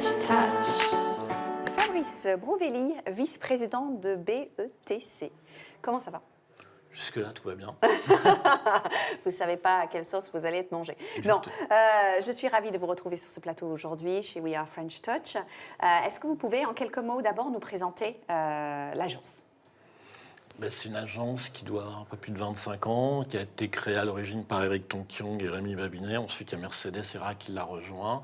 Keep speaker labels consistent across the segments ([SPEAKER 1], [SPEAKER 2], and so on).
[SPEAKER 1] French Touch.
[SPEAKER 2] Fabrice Brouvelli, vice-président de BETC. Comment ça va?
[SPEAKER 3] Jusque-là, tout va bien.
[SPEAKER 2] Vous ne savez pas à quelle sauce vous allez être mangé. Non, je suis ravie de vous retrouver sur ce plateau aujourd'hui chez We Are French Touch. Est-ce que vous pouvez, en quelques mots, d'abord nous présenter l'agence?
[SPEAKER 3] C'est une agence qui doit avoir un peu plus de 25 ans, qui a été créée à l'origine par Éric Tonkyong et Rémi Babinet. Ensuite, il y a Mercedes Serra qui l'a rejoint.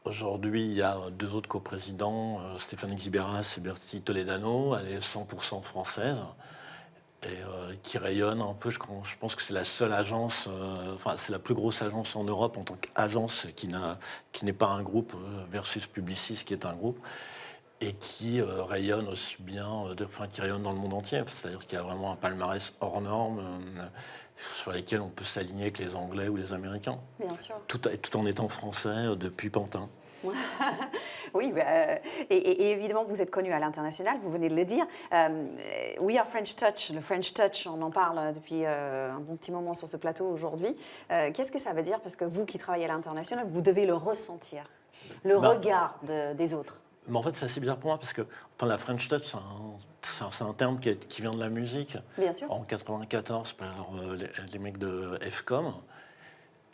[SPEAKER 3] Aujourd'hui, il y a deux autres coprésidents, Stéphane Exibéras et Bertie Toledano. Elle est 100% française et qui rayonne un peu. Je pense que c'est la seule agence, c'est la plus grosse agence en Europe en tant qu'agence qui n'est pas un groupe versus Publicis qui est un groupe. Et qui rayonne aussi bien, qui rayonne dans le monde entier. C'est-à-dire qu'il y a vraiment un palmarès hors norme sur lesquels on peut s'aligner avec les Anglais ou les Américains.
[SPEAKER 2] Bien sûr.
[SPEAKER 3] Tout en étant français depuis Pantin.
[SPEAKER 2] Oui, et évidemment, vous êtes connu à l'international, vous venez de le dire. We Are French Touch, le French Touch, on en parle depuis un bon petit moment sur ce plateau aujourd'hui. Qu'est-ce que ça veut dire? Parce que vous qui travaillez à l'international, vous devez le ressentir, le regard des autres.
[SPEAKER 3] Mais en fait, c'est assez bizarre pour moi parce que la French Touch, c'est un terme qui vient de la musique.
[SPEAKER 2] Bien sûr.
[SPEAKER 3] En 1994 par les mecs de FCOM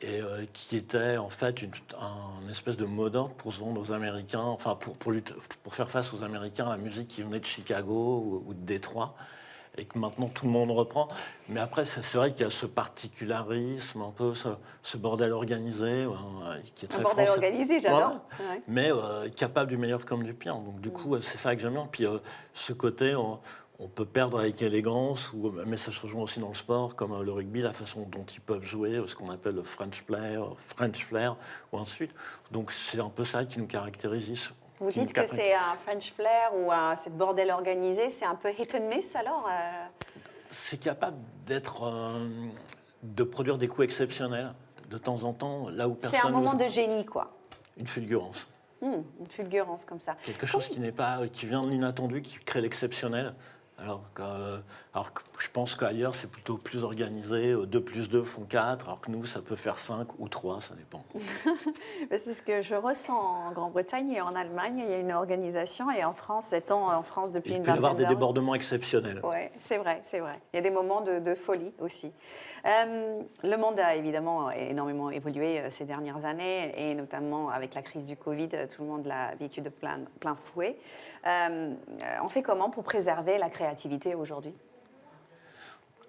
[SPEAKER 3] et qui était en fait un espèce de mot d'ordre pour se vendre aux Américains, pour faire face aux Américains à la musique qui venait de Chicago ou de Détroit. Et que maintenant tout le monde reprend. Mais après, c'est vrai qu'il y a ce particularisme, un peu ce bordel organisé, qui est très français.
[SPEAKER 2] Un bordel organisé, j'adore.
[SPEAKER 3] Voilà. Ouais. Mais capable du meilleur comme du pire. Donc du coup, c'est ça que j'aime bien. Puis ce côté, on peut perdre avec élégance, mais ça se rejoint aussi dans le sport, comme le rugby, la façon dont ils peuvent jouer, ce qu'on appelle le French flair, ou ensuite. Donc c'est un peu ça qui nous caractérise.
[SPEAKER 2] Vous dites que c'est un French flair ou cette bordel organisé, c'est un peu hit and miss alors
[SPEAKER 3] C'est capable de produire des coups exceptionnels de temps en temps, là où personne.
[SPEAKER 2] C'est un moment de génie, quoi.
[SPEAKER 3] Une fulgurance.
[SPEAKER 2] Une fulgurance comme ça.
[SPEAKER 3] Quelque chose qui vient de l'inattendu, qui crée l'exceptionnel. Alors que je pense qu'ailleurs, c'est plutôt plus organisé. 2 plus 2 font 4, alors que nous, ça peut faire 5 ou 3, ça dépend.
[SPEAKER 2] C'est ce que je ressens en Grande-Bretagne et en Allemagne. Il y a une organisation, et en France, étant en France depuis une vingtaine d'années.
[SPEAKER 3] Il peut y avoir des débordements exceptionnels.
[SPEAKER 2] Oui, c'est vrai, c'est vrai. Il y a des moments de folie aussi. Le monde a évidemment énormément évolué ces dernières années, et notamment avec la crise du Covid, tout le monde l'a vécu de plein fouet. On fait comment pour préserver la créativité aujourd'hui?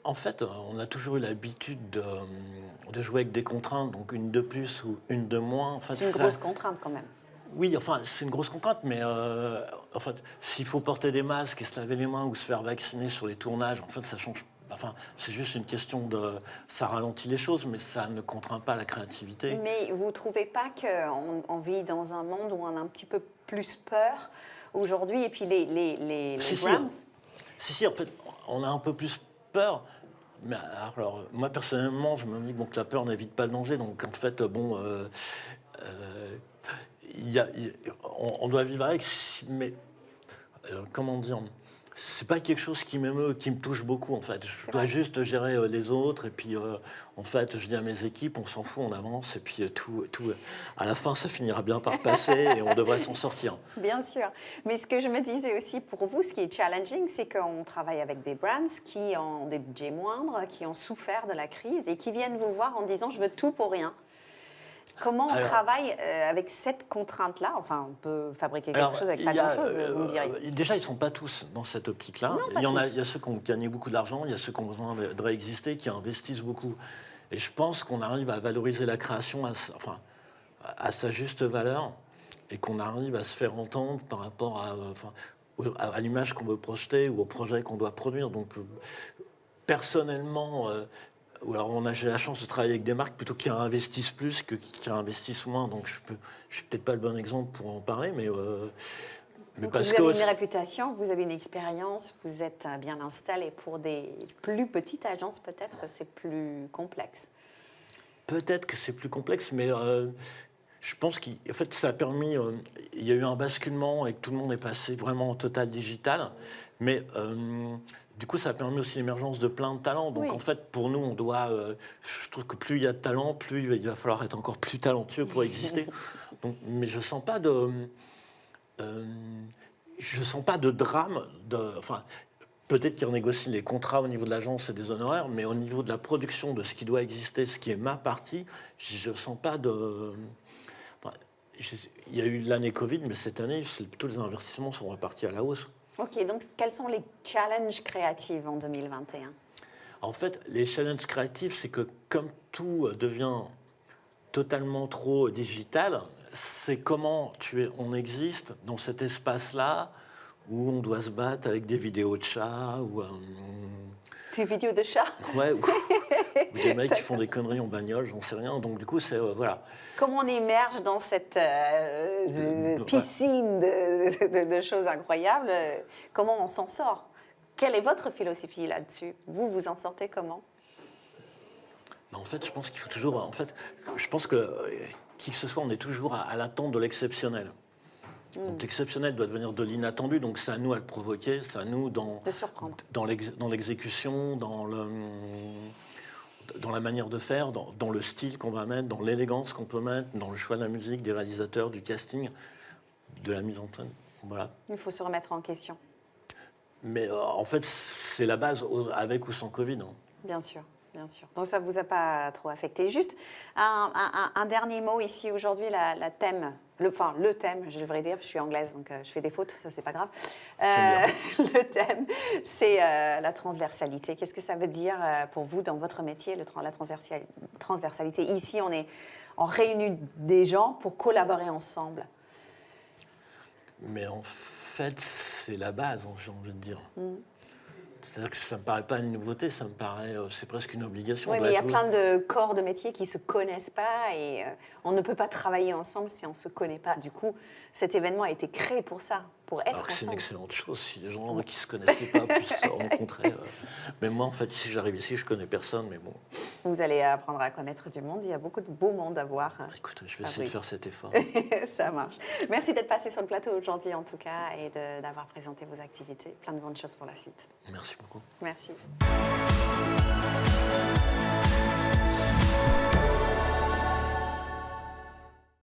[SPEAKER 3] En fait, on a toujours eu l'habitude de jouer avec des contraintes, donc une de plus ou une de moins. En fait,
[SPEAKER 2] c'est une grosse contrainte quand même.
[SPEAKER 3] Oui, c'est une grosse contrainte, mais s'il faut porter des masques et se laver les mains ou se faire vacciner sur les tournages, en fait, ça change. C'est juste une question ça ralentit les choses, mais ça ne contraint pas la créativité.
[SPEAKER 2] Mais vous ne trouvez pas qu'on vit dans un monde où on a un petit peu plus peur aujourd'hui, et puis les brands?
[SPEAKER 3] Si, en fait, on a un peu plus peur. Mais alors, moi, personnellement, je me dis que la peur n'évite pas le danger. Donc, en fait, on doit vivre avec. Mais comment dire? C'est pas quelque chose qui me touche beaucoup, en fait. Je dois juste gérer les autres. Et puis, en fait, je dis à mes équipes, on s'en fout, on avance. Et puis, à la fin, ça finira bien par passer et on devrait s'en sortir.
[SPEAKER 2] Bien sûr. Mais ce que je me disais aussi pour vous, ce qui est challenging, c'est qu'on travaille avec des brands qui ont des budgets moindres, qui ont souffert de la crise et qui viennent vous voir en disant « je veux tout pour rien ». Comment on travaille avec cette contrainte-là? Enfin, on peut fabriquer quelque chose avec pas grand-chose, vous me diriez.
[SPEAKER 3] Déjà, ils ne sont pas tous dans cette optique-là. Il y a ceux qui ont gagné beaucoup d'argent, il y a ceux qui ont besoin de réexister, qui investissent beaucoup. Et je pense qu'on arrive à valoriser la création à sa juste valeur et qu'on arrive à se faire entendre par rapport à l'image qu'on veut projeter ou au projet qu'on doit produire. Donc, personnellement... alors j'ai la chance de travailler avec des marques plutôt qui investissent plus que qui investissent moins, donc je suis peut-être pas le bon exemple pour en parler, mais parce
[SPEAKER 2] que vous avez une réputation, vous avez une expérience, vous êtes bien installé. Pour des plus petites agences, peut-être c'est plus complexe.
[SPEAKER 3] Peut-être que c'est plus complexe, mais je pense qu'en fait ça a permis, il y a eu un basculement et que tout le monde est passé vraiment en total digital, mais du coup, ça a permis aussi l'émergence de plein de talents. Donc, en fait, pour nous, je trouve que plus il y a de talent, plus il va falloir être encore plus talentueux pour exister. Donc, mais je sens pas de, je sens pas de drame. Enfin, peut-être qu'ils renégocient les contrats au niveau de l'agence et des honoraires, mais au niveau de la production de ce qui doit exister, ce qui est ma partie, je sens pas de. Enfin, il y a eu l'année Covid, mais cette année, tous les investissements sont repartis à la hausse.
[SPEAKER 2] Ok, donc quels sont les challenges créatifs en 2021?
[SPEAKER 3] En fait, les challenges créatifs, c'est que comme tout devient totalement trop digital, c'est comment on existe dans cet espace-là où on doit se battre avec des vidéos de chats ou
[SPEAKER 2] Des vidéos de chats?
[SPEAKER 3] ouais, ou des mecs qui font des conneries en bagnole, j'en sais rien. Donc du coup, c'est voilà.
[SPEAKER 2] Comment on émerge dans cette piscine de choses incroyables? Comment on s'en sort? Quelle est votre philosophie là-dessus? Vous en sortez comment?
[SPEAKER 3] En fait, je pense qu'il faut toujours. En fait, je pense que qui que ce soit, on est toujours à l'attente de l'exceptionnel. Donc l'exceptionnel doit devenir de l'inattendu, donc c'est à nous à le provoquer, c'est à nous
[SPEAKER 2] De surprendre.
[SPEAKER 3] dans l'exécution, dans la manière de faire, dans le style qu'on va mettre, dans l'élégance qu'on peut mettre, dans le choix de la musique, des réalisateurs, du casting, de la mise en scène. Voilà.
[SPEAKER 2] Il faut se remettre en question.
[SPEAKER 3] Mais en fait, c'est la base, avec ou sans Covid. Hein.
[SPEAKER 2] Bien sûr. Bien sûr. Donc ça ne vous a pas trop affecté. Juste un dernier mot ici aujourd'hui, le thème, je devrais dire, parce que je suis anglaise, donc je fais des fautes, ça c'est pas grave. Le thème, c'est la transversalité. Qu'est-ce que ça veut dire pour vous dans votre métier, la transversalité? Ici, on réunit des gens pour collaborer ensemble.
[SPEAKER 3] Mais en fait, c'est la base, j'ai envie de dire. C'est-à-dire que ça ne me paraît pas une nouveauté, ça me paraît, c'est presque une obligation.
[SPEAKER 2] Oui, mais il y a plein de corps de métiers qui ne se connaissent pas et on ne peut pas travailler ensemble si on ne se connaît pas. Du coup, cet événement a été créé pour ça, pour être
[SPEAKER 3] Alors que c'est une
[SPEAKER 2] ensemble.
[SPEAKER 3] excellente chose si les gens qui ne se connaissaient pas puissent se rencontrer. Mais moi, en fait, si j'arrive ici, je ne connais personne, mais bon.
[SPEAKER 2] Vous allez apprendre à connaître du monde, il y a beaucoup de beau monde à voir.
[SPEAKER 3] Écoute, je vais essayer de faire cet effort.
[SPEAKER 2] Ça marche. Merci d'être passé sur le plateau aujourd'hui en tout cas et d'avoir présenté vos activités. Plein de bonnes choses pour la suite.
[SPEAKER 3] Merci beaucoup.
[SPEAKER 2] Merci.